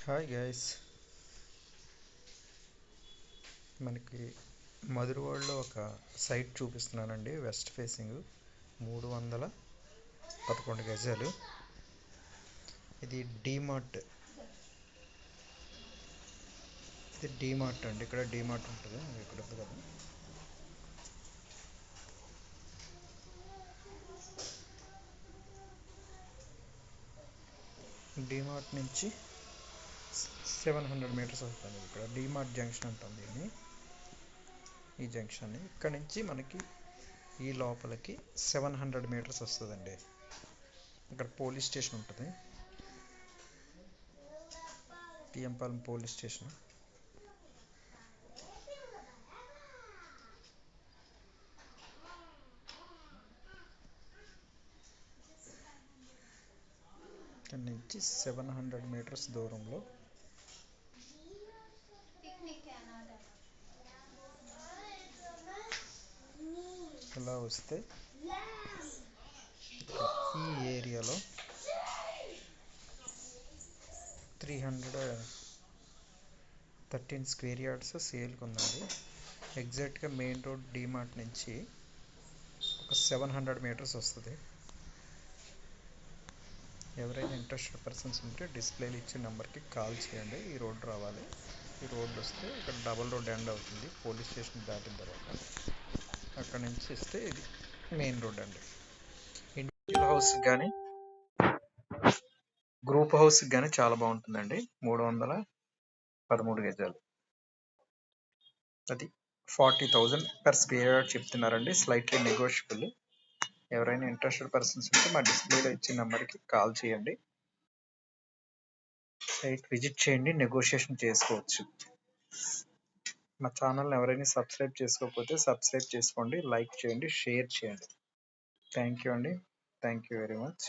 Hi guys, మనకి మధురవాడలో ఒక site చూపిస్తున్నానండి. వెస్ట్ ఫేసింగ్ 311 గజాలు. ఇది డీమార్ట్. ఇది డీమార్ట్ అండి. ఇక్కడ డీమార్ట్ ఉంటుంది. ఇక్కడ ఉంది కదా. డీమార్ట్ నుంచి 700 మీటర్స్ అవుతుంది. ఇక్కడ డీమార్ట్ జంక్షన్ ఉంటుంది దీన్ని. ఈ జంక్షన్ ఇక్కడ నుంచి మనకి ఈ లోపలికి 700 మీటర్స్ వస్తుందండి. ఇక్కడ పోలీస్ స్టేషన్ ఉంటుంది. టిఎంపాలెం పోలీస్ స్టేషన్. ఇక్కడ నుంచి 700 మీటర్స్ దూరంలో ఇలా వస్తే ఈ ఏరియాలో 313 స్క్వేర్ యార్డ్స్ సేల్కి ఉందండి. ఎగ్జాక్ట్గా మెయిన్ రోడ్ డీమార్ట్ నుంచి ఒక 700 మీటర్స్ వస్తుంది. ఎవరైనా ఇంట్రెస్టెడ్ పర్సన్స్ ఉంటే డిస్ప్లేలు ఇచ్చే నెంబర్కి కాల్ చేయండి. ఈ రోడ్ రావాలి. ఈ రోడ్ వస్తే ఇక్కడ డబల్ రోడ్ ఎండ్ అవుతుంది. పోలీస్ స్టేషన్ దాటిన తర్వాత అక్కడ నుంచి వస్తే ఇది మెయిన్ రోడ్ అండి. ఇండివిజువల్ హౌస్ కానీ గ్రూప్ హౌస్ కానీ చాలా బాగుంటుందండి. 313 గజాలు. అది 40,000 పర్ స్క్వేర్ యార్డ్ చెప్తున్నారండి. Slightly negotiable. ఎవరైనా ఇంట్రెస్టెడ్ పర్సన్స్ ఉంటే మా డిస్ప్లేలో ఇచ్చిన నెంబర్కి కాల్ చేయండి. సైట్ విజిట్ చేయండి, నెగోషియేషన్ చేసుకోవచ్చు. మా ఛానల్ని ఎవరైనా సబ్స్క్రైబ్ చేసుకోకపోతే సబ్స్క్రైబ్ చేసుకోండి, లైక్ చేయండి, షేర్ చేయండి. థ్యాంక్ యూ అండి. Thank you very much.